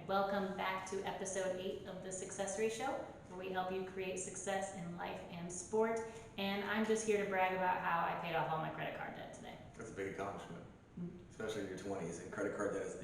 welcome back to episode 8 of the Successory Show, where we help you create success in life and sport. And I'm just here to brag about how I paid off all my credit card debt today. That's a big accomplishment, especially in your 20s. And credit card debt is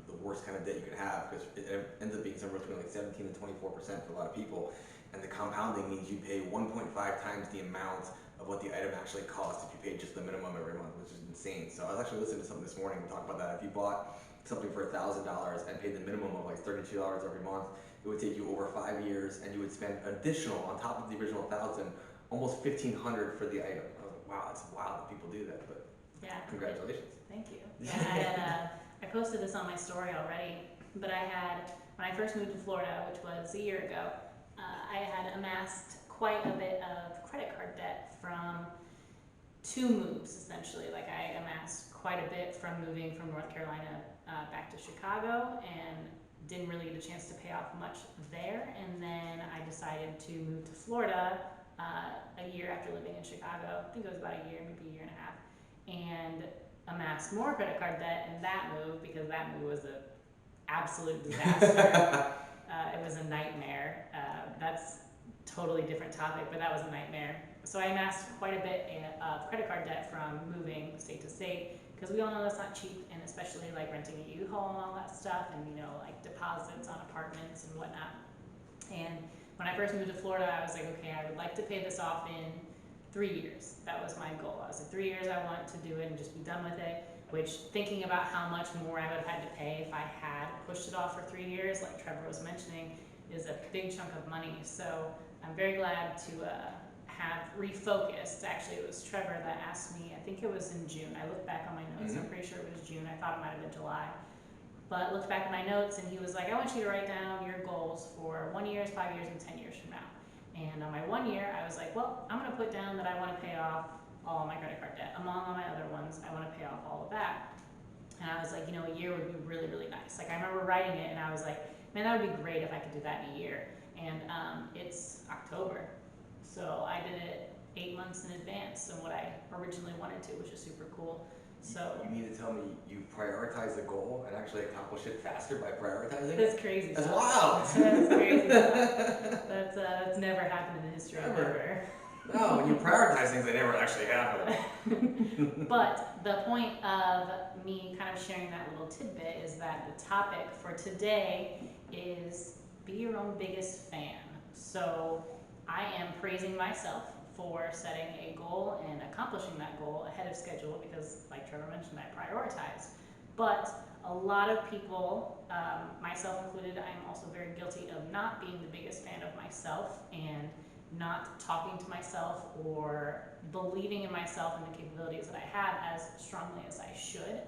the worst kind of debt you can have because it ends up being somewhere between like 17 and 24% for a lot of people. And the compounding means you pay 1.5 times the amount of what the item actually costs if you paid just the minimum every month, which is insane. So I was actually listening to something this morning to talk about that. If you bought something for $1,000 and paid the minimum of like $32 every month, it would take you over 5 years, and you would spend additional on top of the original 1,000, almost $1,500 for the item. I was like, wow, it's wild that people do that. But yeah, congratulations. Thank you. Yeah, I posted this on my story already, but when I first moved to Florida, which was a year ago, I had amassed quite a bit of credit card debt from 2 moves, essentially. Like, I amassed quite a bit from moving from North Carolina back to Chicago, and didn't really get a chance to pay off much there. And then I decided to move to Florida a year after living in Chicago. I think it was about a year, maybe a year and a half, and amassed more credit card debt in that move because that move was an absolute disaster. It was a nightmare. That's totally different topic, but that was a nightmare. So I amassed quite a bit of credit card debt from moving state to state, because we all know that's not cheap, and especially like renting a U-Haul and all that stuff, and like deposits on apartments and whatnot. And when I first moved to Florida, I was like, okay, I would like to pay this off in 3 years. That was my goal. I was like, 3 years I want to do it and just be done with it, which, thinking about how much more I would have had to pay if I had pushed it off for 3 years, like Trevor was mentioning, is a big chunk of money. So I'm very glad to have refocused. Actually, it was Trevor that asked me, I think it was in June. I looked back on my notes, I'm pretty sure it was June. I thought it might have been July. But looked back at my notes, and he was like, I want you to write down your goals for 1 year, 5 years, and 10 years from now. And on my 1 year, I was like, well, I'm going to put down that I want to pay off all my credit card debt. Among all my other ones, I want to pay off all of that. And I was like, a year would be really, really nice. Like, I remember writing it, and I was like, man, that would be great if I could do that in a year. And it's October, so I did it 8 months in advance than what I originally wanted to, which is super cool. So you mean to tell me you prioritize the goal and actually accomplish it faster by prioritizing that's it? crazy. That's stuff. wild. That's crazy. Stuff. That's never happened in the history of ever. No, when you prioritize things, they never actually happen. But the point of me kind of sharing that little tidbit is that the topic for today is be your own biggest fan. So I am praising myself for setting a goal and accomplishing that goal ahead of schedule because, like Trevor mentioned, I prioritized. But a lot of people, myself included, I am also very guilty of not being the biggest fan of myself and not talking to myself or believing in myself and the capabilities that I have as strongly as I should.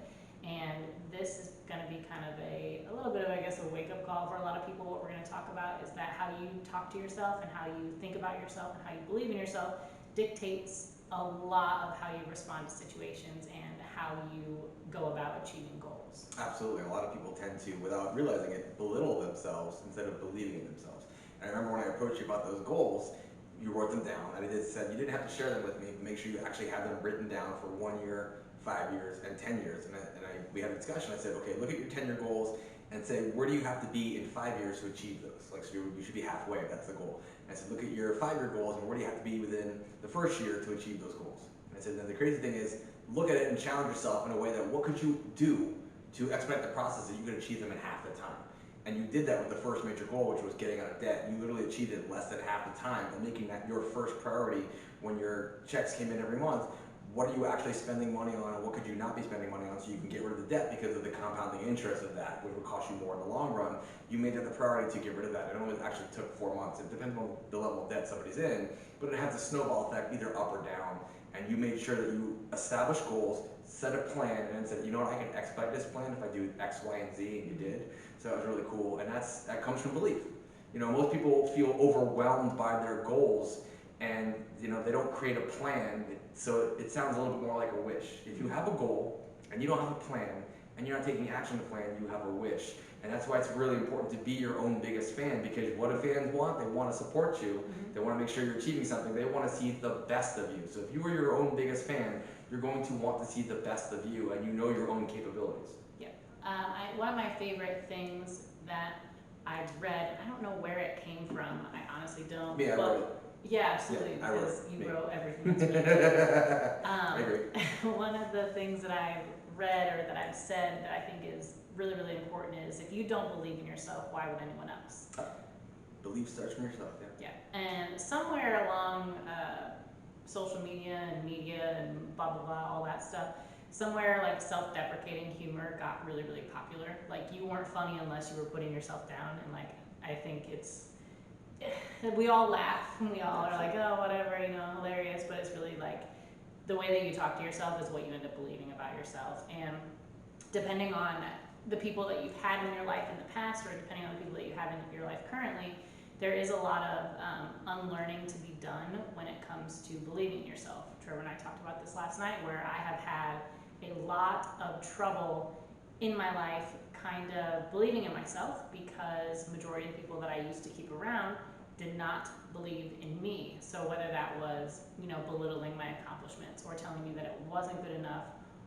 And this is going to be kind of a little bit of, I guess, a wake-up call for a lot of people. What we're going to talk about is that how you talk to yourself and how you think about yourself and how you believe in yourself dictates a lot of how you respond to situations and how you go about achieving goals. Absolutely. A lot of people tend to, without realizing it, belittle themselves instead of believing in themselves. And I remember when I approached you about those goals, you wrote them down, and I said you didn't have to share them with me, but make sure you actually have them written down for 1 year, 5 years, and 10 years. And we had a discussion. I said, okay, look at your 10-year goals and say, where do you have to be in 5 years to achieve those? Like, so you should be halfway. That's the goal. And I said, look at your 5-year goals and where do you have to be within the first year to achieve those goals? And I said, then the crazy thing is, look at it and challenge yourself in a way that what could you do to expedite the process that you could achieve them in half the time? And you did that with the first major goal, which was getting out of debt. You literally achieved it in less than half the time, and making that your first priority when your checks came in every month. What are you actually spending money on, and what could you not be spending money on so you can get rid of the debt because of the compounding interest of that, which will cost you more in the long run. You made that the priority to get rid of that. It only actually took 4 months. It depends on the level of debt somebody's in, but it has a snowball effect either up or down. And you made sure that you established goals, set a plan, and then said, you know what, I can expedite this plan if I do X, Y, and Z, and you did. So that was really cool, and that comes from belief. Most people feel overwhelmed by their goals, and they don't create a plan, so it sounds a little bit more like a wish. If you have a goal and you don't have a plan and you're not taking action to plan, you have a wish. And that's why it's really important to be your own biggest fan, because what do fans want? They want to support you. They want to make sure you're achieving something. They want to see the best of you. So if you are your own biggest fan, you're going to want to see the best of you, and you know your own capabilities. Yeah. One of my favorite things that I read. I don't know where it came from. I honestly don't. Yeah, I but wrote it. yeah, absolutely, Yeah, I wrote because it. you Me. wrote everything that's really I agree. one of the things that I've read or that I've said that I think is really, really important is if you don't believe in yourself, why would anyone else? Belief starts from yourself, yeah. Yeah. And somewhere along social media and blah, blah, blah, all that stuff, somewhere like self-deprecating humor got really, really popular. Like you weren't funny unless you were putting yourself down. And like, I think we all laugh and we all are like, oh, whatever, hilarious. But it's really like the way that you talk to yourself is what you end up believing about yourself. And depending on the people that you've had in your life in the past, or depending on the people that you have in your life currently, there is a lot of unlearning to be done when it comes to believing in yourself. Trevor and I talked about this last night, where I have had a lot of trouble in my life kind of believing in myself, because majority of the people that I used to keep around did not believe in me. So whether that was, belittling my accomplishments, or telling me that it wasn't good enough,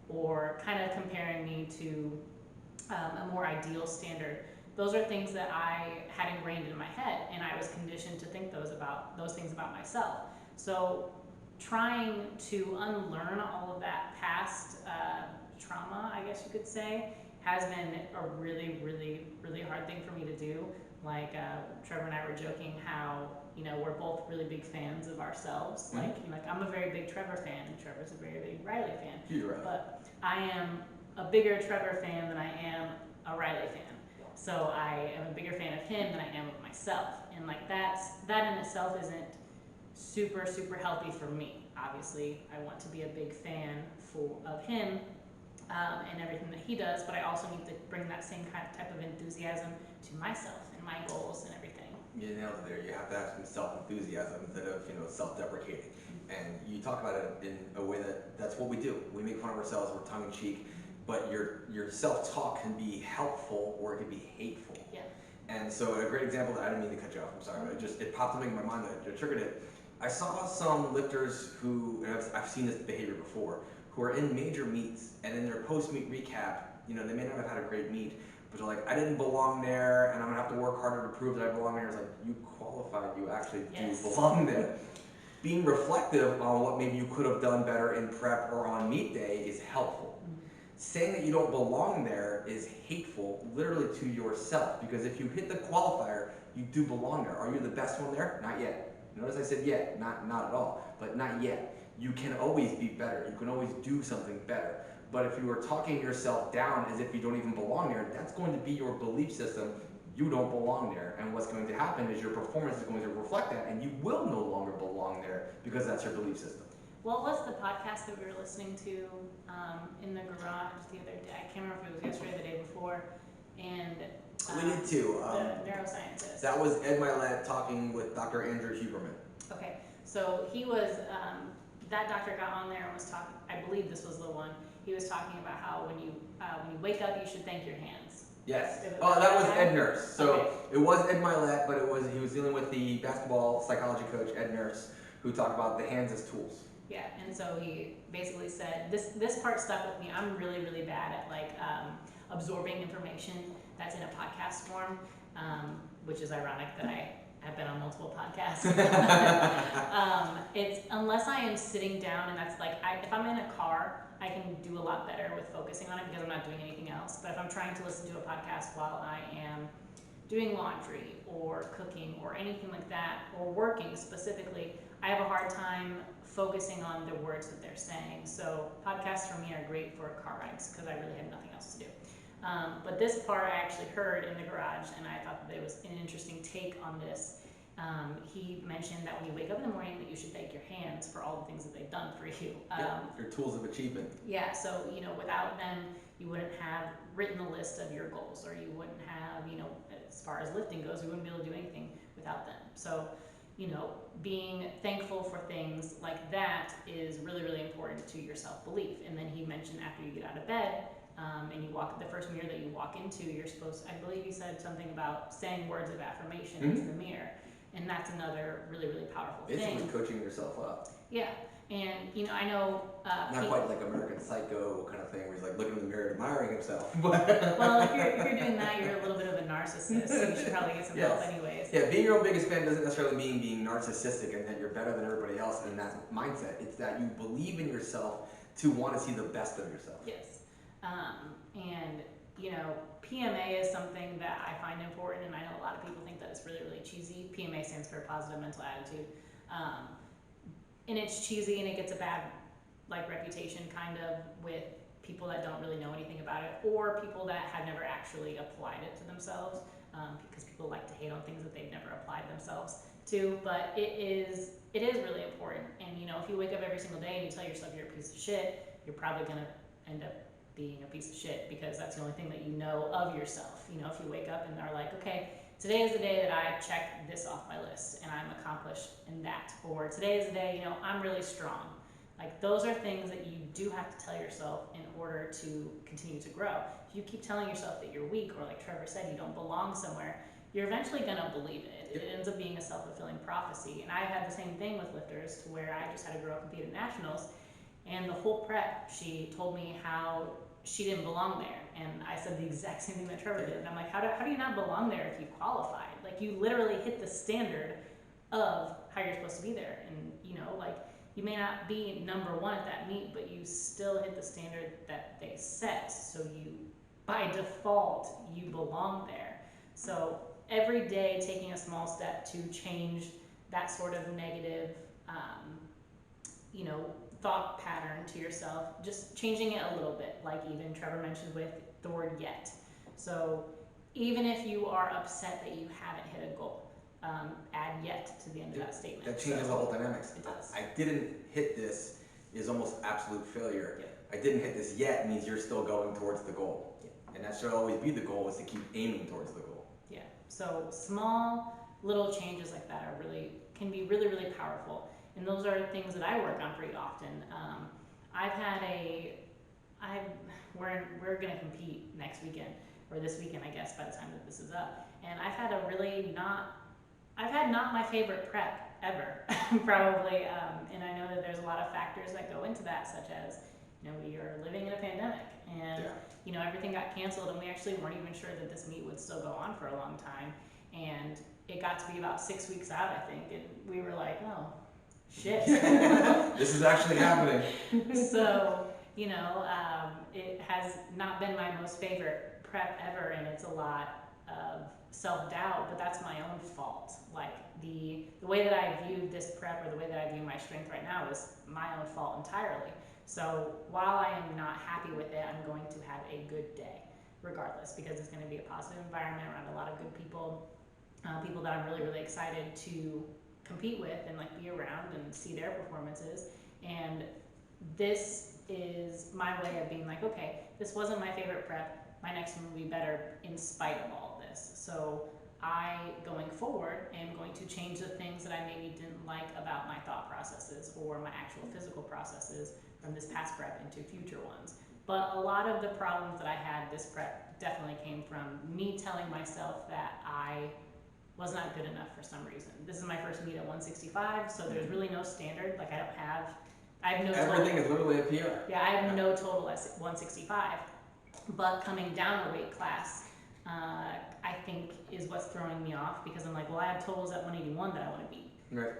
or kind of comparing me to a more ideal standard, those are things that I had ingrained in my head, and I was conditioned to think those things about myself. So trying to unlearn all of that past trauma, I guess you could say, has been a really, really, really hard thing for me to do. Like Trevor and I were joking how we're both really big fans of ourselves. Mm-hmm. Like I'm a very big Trevor fan, and Trevor's a very big Riley fan. You're right. But I am a bigger Trevor fan than I am a Riley fan. So I am a bigger fan of him than I am of myself. And like that in itself isn't super, super healthy for me. Obviously, I want to be a big fan of him and everything that he does, but I also need to bring that same type of enthusiasm to myself and my goals and everything. You nailed it there. You have to have some self-enthusiasm instead of self-deprecating. And you talk about it in a way that's what we do. We make fun of ourselves. We're tongue-in-cheek. But your self-talk can be helpful or it can be hateful. Yeah. And so a great example that I didn't mean to cut you off. I'm sorry, but it popped something in my mind that triggered it. I saw some lifters who, and I've seen this behavior before, who are in major meets, and in their post-meet recap, they may not have had a great meet, but they're like, I didn't belong there, and I'm gonna have to work harder to prove that I belong there. It's like, you qualified, you actually do belong there. Being reflective on what maybe you could have done better in prep or on meet day is helpful. Saying that you don't belong there is hateful, literally to yourself, because if you hit the qualifier, you do belong there. Are you the best one there? Not yet. Notice I said yet, not at all, but not yet. You can always be better. You can always do something better. But if you are talking yourself down as if you don't even belong there, that's going to be your belief system. You don't belong there. And what's going to happen is your performance is going to reflect that, and you will no longer belong there because that's your belief system. What was the podcast that we were listening to in the garage the other day? I can't remember if it was yesterday or the day before. And we did too. The neuroscientist. That was Ed Milet talking with Dr. Andrew Huberman. Okay, so he was, that doctor got on there and was talking, I believe this was the one, he was talking about how when you wake up, you should thank your hands. Yes. Oh, that was Ed Nurse. So okay. It was Ed Milet, but he was dealing with the basketball psychology coach, Ed Nurse, who talked about the hands as tools. Yeah, and so he basically said, this part stuck with me. I'm really, really bad at absorbing information that's in a podcast form, which is ironic that I have been on multiple podcasts. It's unless I am sitting down, and that's like, if I'm in a car, I can do a lot better with focusing on it because I'm not doing anything else. But if I'm trying to listen to a podcast while I am doing laundry or cooking or anything like that, or working specifically, I have a hard time focusing on the words that they're saying. So podcasts for me are great for car rides because I really have nothing else to do. But this part I actually heard in the garage, and I thought that it was an interesting take on this. He mentioned that when you wake up in the morning that you should thank your hands for all the things that they've done for you. Your tools of achievement. Yeah, so without them, you wouldn't have written a list of your goals, or you wouldn't have, as far as lifting goes, you wouldn't be able to do anything without them. So, being thankful for things like that is really, really important to your self-belief. And then he mentioned after you get out of bed, and you walk, the first mirror that you walk into, you're supposed, I believe he said something about saying words of affirmation into the mirror. And that's another really, really powerful thing. Basically coaching yourself up. Yeah, And, I know, Not quite like American Psycho kind of thing where he's like looking in the mirror and admiring himself. well, if you're doing that, you're a little bit of a narcissist, so you should probably get some help Yes. anyways. Yeah, being your own biggest fan doesn't necessarily mean being narcissistic and that you're better than everybody else in that mindset. It's that you believe in yourself to want to see the best of yourself. Yes. And, PMA is something that I find important, and I know a lot of people think that it's really, really cheesy. PMA stands for positive mental attitude. And it's cheesy and it gets a bad reputation kind of with people that don't really know anything about it, or people that have never actually applied it to themselves, because people like to hate on things that they've never applied themselves to. But it is really important. And if you wake up every single day and you tell yourself you're a piece of shit, you're probably going to end up being a piece of shit, because that's the only thing that you know of yourself. If you wake up and are like, okay, today is the day that I check this off my list and I'm accomplished in that, or today is the day, I'm really strong. Those are things that you do have to tell yourself in order to continue to grow. If you keep telling yourself that you're weak, or like Trevor said, you don't belong somewhere, you're eventually gonna believe it. It ends up being a self-fulfilling prophecy. And I had the same thing with lifters, to where I just had a girl compete at nationals, and the whole prep, she told me how she didn't belong there. And I said the exact same thing that Trevor did. And I'm like, how do you not belong there if you qualified? You literally hit the standard of how you're supposed to be there. And, you may not be number one at that meet, but you still hit the standard that they set. So by default, you belong there. So every day taking a small step to change that sort of negative, thought pattern to yourself, just changing it a little bit, like even Trevor mentioned with the word yet. So even if you are upset that you haven't hit a goal, add yet to the end of that statement. That changes the whole dynamics. It does. I didn't hit this is almost absolute failure. Yeah. I didn't hit this yet means you're still going towards the goal. Yeah. And that should always be the goal, is to keep aiming towards the goal. Yeah. So small little changes like that can be really, really powerful. And those are things that I work on pretty often. We're going to compete next weekend, or this weekend, I guess, by the time that this is up. And I've had not my favorite prep ever, probably. And I know that there's a lot of factors that go into that, such as, we are living in a pandemic, and, everything got canceled, and we actually weren't even sure that this meet would still go on for a long time. And it got to be about 6 weeks out, I think, and we were like, oh, shit. This is actually happening. So, it has not been my most favorite prep ever, and it's a lot of self-doubt, but that's my own fault. The way that I view this prep, or the way that I view my strength right now, is my own fault entirely. So while I am not happy with it, I'm going to have a good day regardless, because it's going to be a positive environment around a lot of good people, people that I'm really, really excited to compete with and be around and see their performances. And this is my way of being okay, this wasn't my favorite prep, my next one will be better in spite of all of this. So I, going forward, am going to change the things that I maybe didn't like about my thought processes or my actual physical processes from this past prep into future ones. But a lot of the problems that I had this prep definitely came from me telling myself that I was not good enough for some reason. This is my first meet at 165, so there's really no standard. I have no total. Everything is literally a PR. Yeah, I have no total at 165. But coming down a weight class, I think is what's throwing me off, because I'm like, well, I have totals at 181 that I want to beat. Right.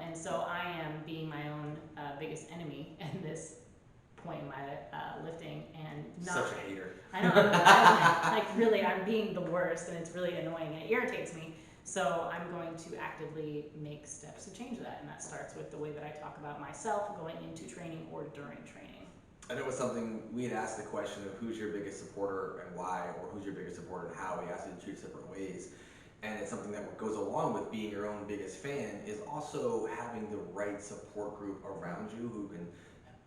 And so I am being my own biggest enemy at this point in my lifting, and not. Such a hater. I know, I'm being the worst, and it's really annoying, and it irritates me. So I'm going to actively make steps to change that, and that starts with the way that I talk about myself going into training or during training. And it was something, we had asked the question of who's your biggest supporter and why, or who's your biggest supporter and how. We asked it in 2 separate ways. And it's something that goes along with being your own biggest fan, is also having the right support group around you who can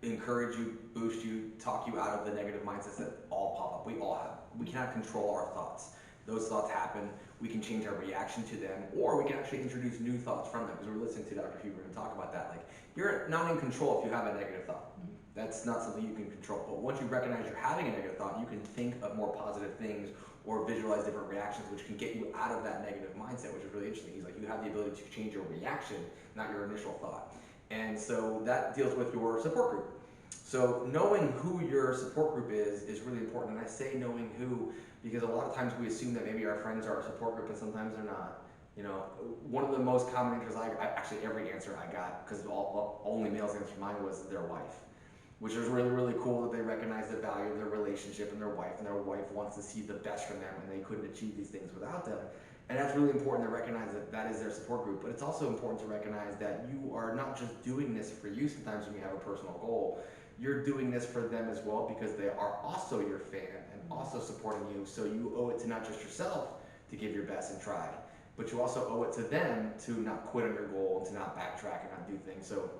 encourage you, boost you, talk you out of the negative mindsets that all pop up. We all have. We cannot control our thoughts. Those thoughts happen. We can change our reaction to them, or we can actually introduce new thoughts from them. Because we're listening to Dr. Huber and talk about that. You're not in control if you have a negative thought. Mm-hmm. That's not something you can control. But once you recognize you're having a negative thought, you can think of more positive things or visualize different reactions, which can get you out of that negative mindset, which is really interesting. He's like, you have the ability to change your reaction, not your initial thought. And so that deals with your support group. So knowing who your support group is really important. And I say knowing who because a lot of times we assume that maybe our friends are our support group and sometimes they're not. You know, one of the most common answers actually every answer I got, because only males answered mine, was their wife, which is really, really cool that they recognize the value of their relationship and their wife wants to see the best from them, and they couldn't achieve these things without them. And that's really important to recognize that that is their support group. But it's also important to recognize that you are not just doing this for you sometimes when you have a personal goal. You're doing this for them as well because they are also your fan and also supporting you. So you owe it to not just yourself to give your best and try, but you also owe it to them to not quit on your goal and to not backtrack and not do things. So,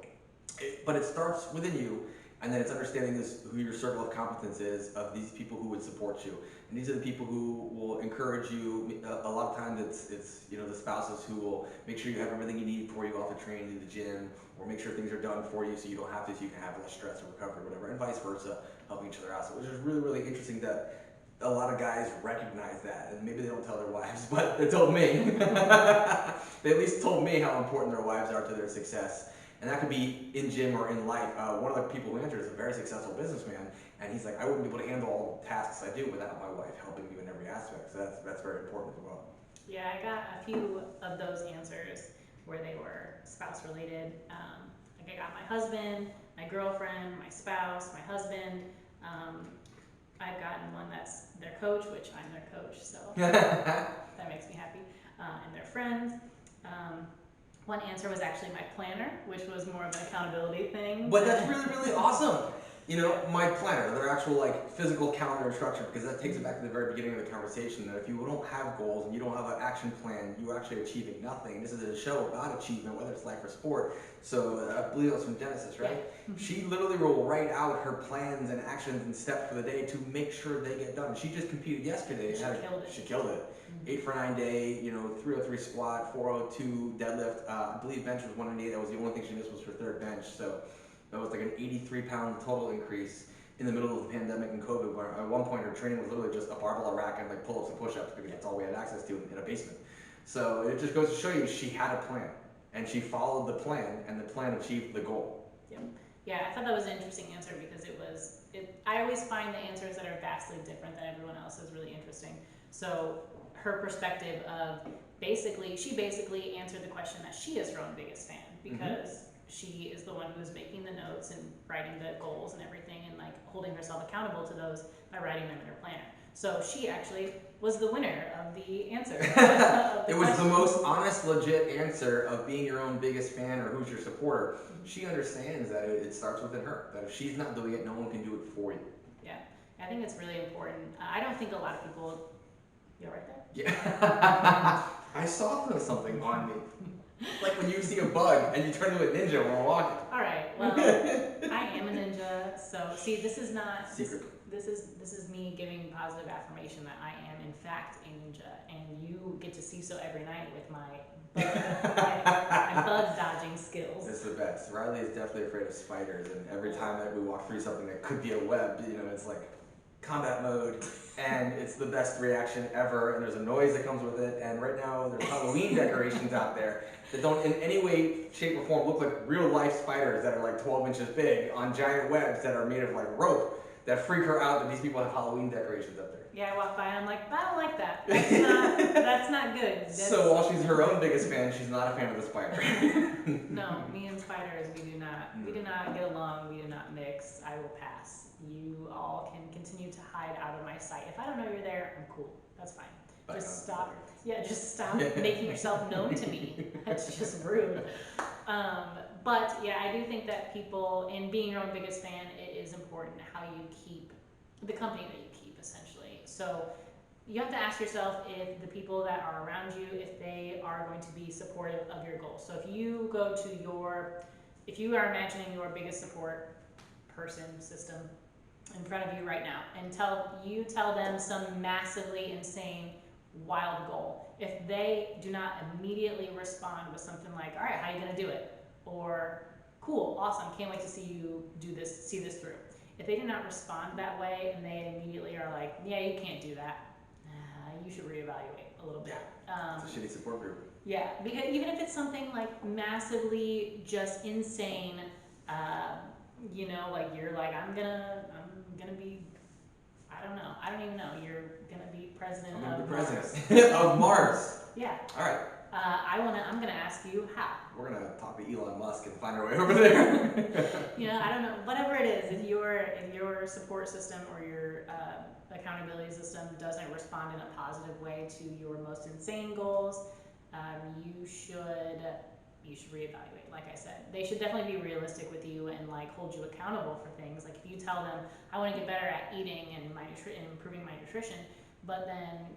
but it starts within you. And then it's understanding who your circle of competence is, of these people who would support you. And these are the people who will encourage you. A lot of times it's the spouses who will make sure you have everything you need before you go off to train, to the gym, or make sure things are done for you so you don't have to, so you can have less stress or recovery or whatever, and vice versa, helping each other out. So it's just really, really interesting that a lot of guys recognize that, and maybe they don't tell their wives, but they told me. They at least told me how important their wives are to their success. And that could be in gym or in life. One of the people who entered is a very successful businessman, and he's like, I wouldn't be able to handle all the tasks I do without my wife helping me in every aspect. So that's very important as well. Yeah, I got a few of those answers where they were spouse related. Like I got my husband, my girlfriend, my spouse, my husband. I've gotten one that's their coach, which I'm their coach, so that makes me happy, and their friends. One answer was actually my planner, which was more of an accountability thing. But that's really, really awesome. My planner, their actual physical calendar and structure, because that takes it back to the very beginning of the conversation, that if you don't have goals and you don't have an action plan, you're actually achieving nothing. This is a show about achievement, whether it's life or sport. So I believe it was from Genesis, right? Yeah. She literally will write out her plans and actions and steps for the day to make sure they get done. She just competed yesterday. She killed it. 8 for 9 day, 303 squat, 402 deadlift. I believe bench was 198. That was the only thing she missed was her third bench. So that was like an 83-pound total increase in the middle of the pandemic and COVID. Where at one point her training was literally just a barbell rack and pull-ups and push-ups because that's all we had access to in a basement. So it just goes to show you she had a plan and she followed the plan, and the plan achieved the goal. Yeah, I thought that was an interesting answer because I always find the answers that are vastly different than everyone else's really interesting. So her perspective of she basically answered the question that she is her own biggest fan, because she is the one who is making the notes and writing the goals and everything, and holding herself accountable to those by writing them in her planner. So she actually was the winner of the answer. It was the most honest, legit answer of being your own biggest fan or who's your supporter. She understands that it starts within her, that if she's not doing it, no one can do it for you. Yeah, I think it's really important. I don't think a lot of people, you all right there? Yeah. I saw something on me. Like when you see a bug and you turn into a ninja when we're walking. All right, well, I am a ninja, so see, this is not secret. This is me giving positive affirmation that I am in fact a ninja, and you get to see so every night with my bug dodging skills. It's the best. Riley is definitely afraid of spiders, and every time that we walk through something that could be a web, it's like combat mode, and it's the best reaction ever, and there's a noise that comes with it. And right now there's Halloween decorations out there that don't in any way, shape, or form look like real life spiders that are 12 inches big on giant webs that are made of rope that freak her out that these people have Halloween decorations up there. Yeah, I walk by and I'm like, I don't like that. That's not good. So while she's her own biggest fan, she's not a fan of the spider. No, me and spiders, we do not get along, we do not mix. I will pass. You all can continue to hide out of my sight. If I don't know you're there, I'm cool. That's fine. Just stop. Yeah, just stop making yourself known to me. That's just rude. But yeah, I do think that people, in being your own biggest fan, it is important how you keep the company that you keep, essentially. So you have to ask yourself if the people that are around you, if they are going to be supportive of your goals. So if you are imagining your biggest support person, system in front of you right now, and tell them some massively insane, wild goal. If they do not immediately respond with something like, all right, how are you gonna do it? Or, cool, awesome, can't wait to see you see this through. If they do not respond that way and they immediately are like, yeah, you can't do that. you should reevaluate a little bit. It's a shitty support group. Yeah, because even if it's something like massively just insane, like you're like, I'm gonna be, I don't even know, you're gonna be president I'm gonna of be Mars. president of Mars. Yeah. All right. I'm gonna ask you how. We're gonna talk to Elon Musk and find our way over there. I don't know, whatever it is, if your support system or your accountability system doesn't respond in a positive way to your most insane goals, you should reevaluate. Like I said, they should definitely be realistic with you and like hold you accountable for things. Like if you tell them, I want to get better at eating and and improving my nutrition, but then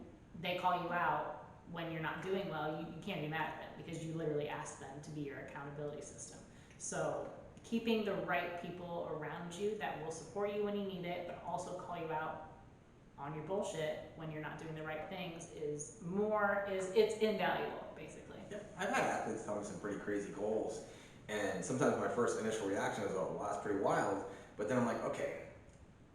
they call you out when you're not doing well, you can't be mad at them because you literally asked them to be your accountability system. So keeping the right people around you that will support you when you need it, but also call you out on your bullshit when you're not doing the right things it's invaluable, basically. Yeah, I've had athletes tell me some pretty crazy goals, and sometimes my first initial reaction is, oh, well, that's pretty wild, but then I'm like, okay,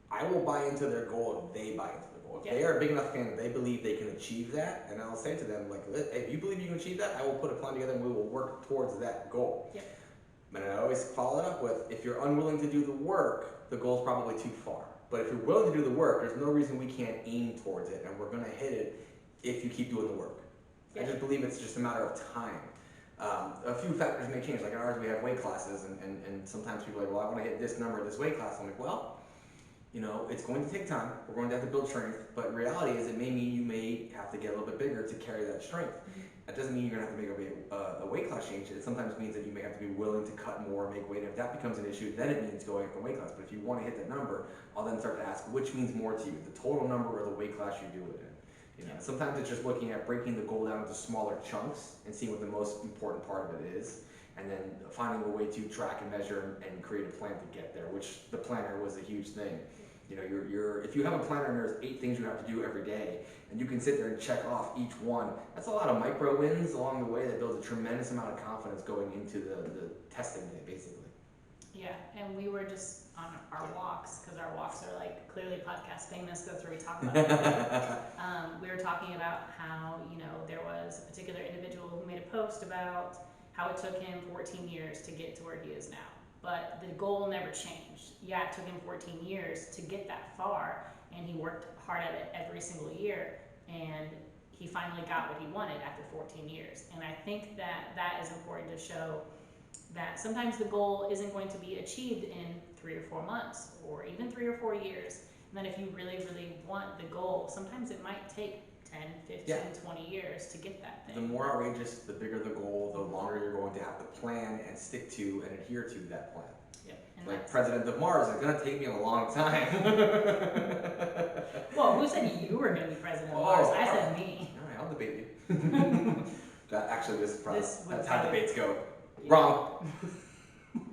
I will buy into their goal if they buy into the goal. If they are a big enough fan that they believe they can achieve that, and I'll say to them, like, hey, if you believe you can achieve that, I will put a plan together and we will work towards that goal. Yep. And I always follow it up with, if you're unwilling to do the work, the goal's probably too far. But if you're willing to do the work, there's no reason we can't aim towards it, and we're going to hit it if you keep doing the work. I just believe it's just a matter of time. A few factors may change. Like in ours, we have weight classes, and sometimes people are like, well, I want to hit this number, this weight class. I'm like, well, it's going to take time. We're going to have to build strength, but reality is it may mean you may have to get a little bit bigger to carry that strength. That doesn't mean you're going to have to make a weight class change. It sometimes means that you may have to be willing to cut more, make weight. If that becomes an issue, then it means going up a weight class. But if you want to hit that number, I'll then start to ask, which means more to you, the total number or the weight class you do it in? Sometimes it's just looking at breaking the goal down into smaller chunks and seeing what the most important part of it is, and then finding a way to track and measure and create a plan to get there, which the planner was a huge thing. If you have a planner and there's 8 things you have to do every day, and you can sit there and check off each one, that's a lot of micro wins along the way that builds a tremendous amount of confidence going into the testing day, basically. Yeah, and we were just on our walks, because our walks are like clearly podcast famous, that's where we talk about it. We were talking about how, there was a particular individual who made a post about how it took him 14 years to get to where he is now. But the goal never changed. Yeah, it took him 14 years to get that far, and he worked hard at it every single year, and he finally got what he wanted after 14 years. And I think that is important to show that sometimes the goal isn't going to be achieved in 3 or 4 months, or even 3 or 4 years. And then if you really, really want the goal, sometimes it might take 10, 15, 20 years to get that thing. The more outrageous, the bigger the goal, the longer you're going to have to plan and stick to and adhere to that plan. Yep. Like President of Mars, it's going to take me a long time. Well, who said you were going to be President of Mars? I said me. All right, I'll debate you. That's how debates go. Yeah. Wrong.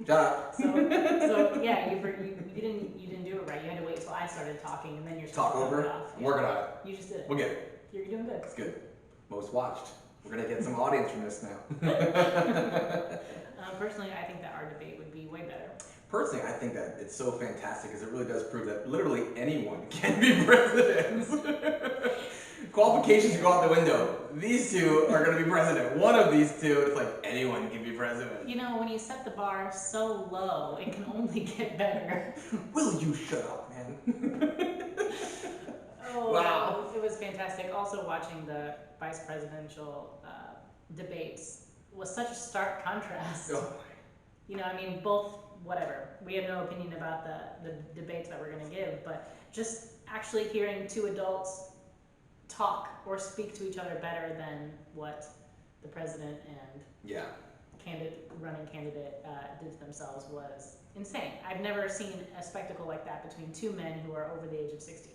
Shut up. So yeah, you didn't do it right. You had to wait till I started talking, and then you're talk over. It off. I'm working on it. You just did it. We'll get it. You're doing good. It's good. Most watched. We're gonna get some audience from this now. Personally, I think that our debate would be way better. Personally, I think that it's so fantastic because it really does prove that literally anyone can be president. Qualifications go out the window. These two are going to be president. One of these two, it's like anyone can be president. When you set the bar so low, it can only get better. Will you shut up, man? Oh, wow. It was fantastic. Also watching the vice presidential debates was such a stark contrast. Oh. Both, whatever. We have no opinion about the debates that we're going to give, but just actually hearing 2 adults talk or speak to each other better than what the president and running candidate did to themselves was insane. I've never seen a spectacle like that between 2 men who are over the age of 60.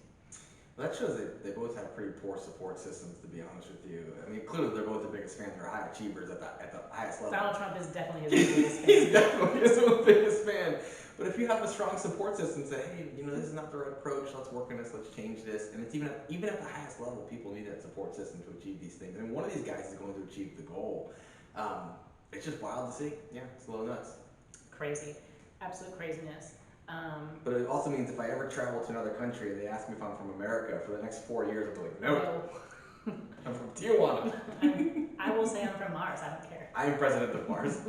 Well, that shows that they both have pretty poor support systems, to be honest with you. Clearly they're both the biggest fans. They're high achievers at the highest level. Donald Trump is definitely his biggest fan. He's definitely his biggest fan. But if you have a strong support system, say, hey, this is not the right approach, let's work on this, let's change this. And it's even at the highest level, people need that support system to achieve these things. And one of these guys is going to achieve the goal. It's just wild to see. Yeah, it's a little nuts. Crazy. Absolute craziness. But it also means if I ever travel to another country and they ask me if I'm from America, for the next 4 years, I'll be like, no. I'm from Tijuana. I will say I'm from Mars. I don't care. I am president of Mars.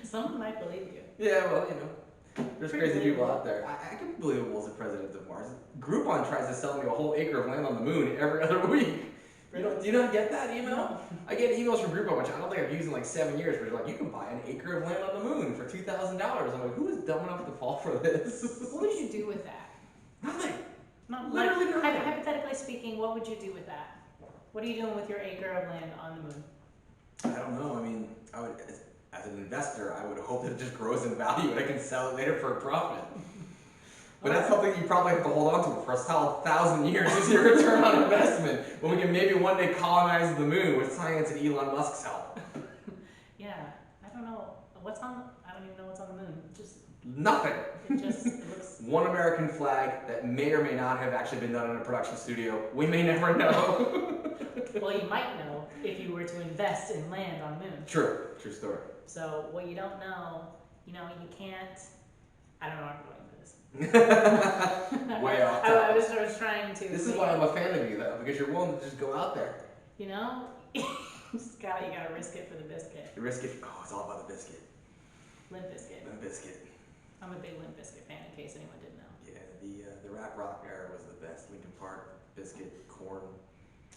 Someone might believe you. Yeah, well, you know, there's Pretty crazy people believable. out there. I can be believable as a president of Mars. Groupon tries to sell me a whole acre of land on the moon every other week. Do you not get that email? No. I get emails from Groupon, which I don't think I've used in like 7 years, but it's like, you can buy an acre of land on the moon for $2,000. I'm like, who is dumb enough to fall for this? What would you do with that? Nothing. Not, Literally like, nothing. hypothetically speaking, what would you do with that? What are you doing with your acre of land on the moon? I don't know. I mean, I would, as an investor, I would hope that it just grows in value and I can sell it later for a profit. But that's something you probably have to hold on to for a solid 1,000 years is your return on investment. When we can maybe one day colonize the moon with science and Elon Musk's help. Yeah, I don't know. I don't even know what's on the moon. Nothing. It looks. One American flag that may or may not have actually been done in a production studio. We may never know. Well, you might know if you were to invest in land on the moon. True story. So what you don't know, you can't. I don't know where I'm going with this. Way off I topic. was trying to. This is why I'm a fan of you, though, because you're willing to just go out there. You gotta risk it for the biscuit. You risk it. Oh, it's all about the biscuit. Limp Bizkit. Limp Bizkit. I'm a big Limp Bizkit fan, in case anyone didn't know. Yeah, the rap rock era was the best. Linkin Park, Biscuit, Korn.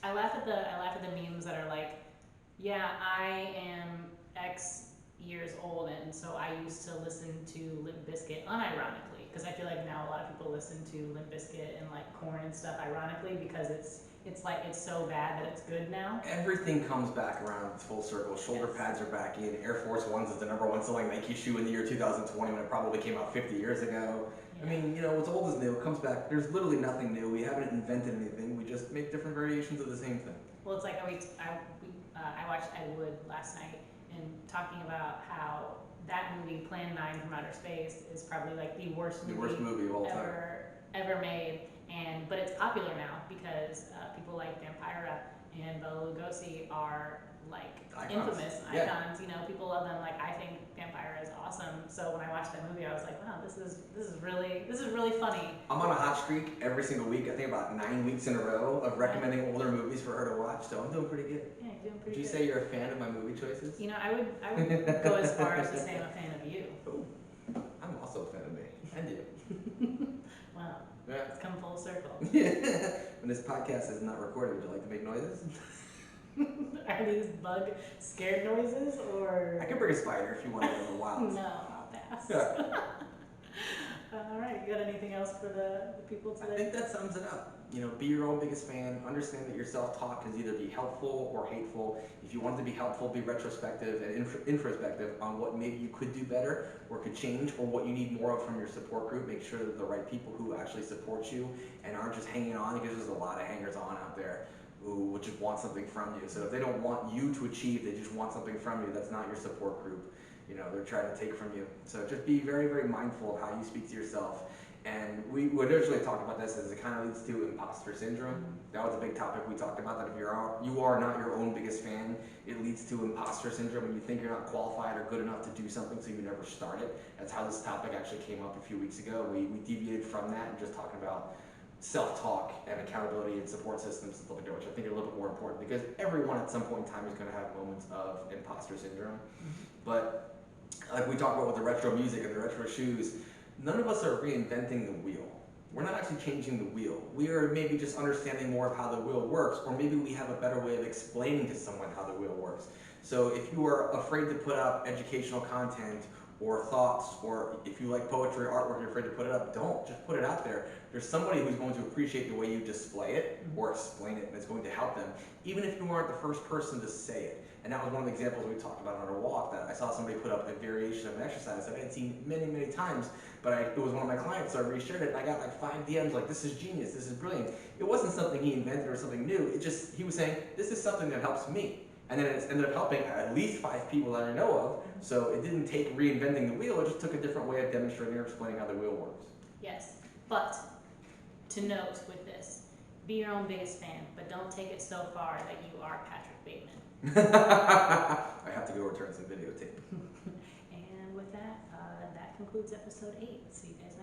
I laugh at the memes that are like, yeah, I am X years old, and so I used to listen to Limp Bizkit unironically, because I feel like now a lot of people listen to Limp Bizkit and like Korn and stuff ironically because it's so bad that it's good now. Everything comes back around full circle. Shoulder pads are back in. Air Force Ones is the #1 selling Nike shoe in the year 2020 when it probably came out 50 years ago. Yeah. I mean, what's old is new. It comes back. There's literally nothing new. We haven't invented anything. We just make different variations of the same thing. Well, it's like I watched Ed Wood last night and talking about how that movie Plan 9 from Outer Space is probably like the worst movie of all time. ever made, but it's popular now because people like Vampira and Bela Lugosi are like Icons. infamous Yeah. icons. People love them. Like, I think Vampira is awesome. So when I watched that movie, I was like, wow, this is really funny. I'm on a hot streak every single week. I think about 9 weeks in a row of recommending older movies for her to watch. So I'm doing pretty good. Yeah, you're doing pretty Would you good. say you're a fan of my movie choices? I would go as far as to say I'm a fan of you. Ooh, I'm also a fan of me. And you. Wow, Yeah. it's come full circle. When this podcast is not recorded, would you like to make noises? Are these bug scared noises or? I can bring a spider if you want to go in the wild. No, I'll pass. Yeah. All right, you got anything else for the people I today? think that sums it up. Be your own biggest fan. Understand that your self-talk can either be helpful or hateful. If you want it to be helpful, be retrospective and introspective on what maybe you could do better or could change, or what you need more of from your support group. Make sure that the right people who actually support you and aren't just hanging on, because there's a lot of hangers-on out there who just want something from you. So if they don't want you to achieve, they just want something from you, that's not your support group. They're trying to take from you. So just be very, very mindful of how you speak to yourself. And we originally talked about this as it kind of leads to imposter syndrome. That was a big topic we talked about, that if you are not your own biggest fan, it leads to imposter syndrome, and you think you're not qualified or good enough to do something, so you never start it. That's how this topic actually came up a few weeks ago. We deviated from that and just talking about self-talk and accountability and support systems and stuff like that, which I think are a little bit more important, because everyone at some point in time is going to have moments of imposter syndrome. But like we talked about with the retro music and the retro shoes, none of us are reinventing the wheel. We're not actually changing the wheel. We are maybe just understanding more of how the wheel works, or maybe we have a better way of explaining to someone how the wheel works. So if you are afraid to put up educational content or thoughts, or if you like poetry or artwork, you're afraid to put it up, don't. Just put it out there. There's somebody who's going to appreciate the way you display it or explain it, and it's going to help them, even if you aren't the first person to say it. And that was one of the examples we talked about on our walk, that I saw somebody put up a variation of an exercise that I had seen many, many times, but it was one of my clients, so I reshared it, and I got like 5 DMs like, this is genius, this is brilliant. It wasn't something he invented or something new, he was saying, this is something that helps me. And then it ended up helping at least 5 people that I know of, so it didn't take reinventing the wheel, it just took a different way of demonstrating or explaining how the wheel works. Yes, but to note with this, be your own biggest fan, but don't take it so far that you are Patrick Bateman. I have to go return some videotape. And with that, that concludes episode 8. See you guys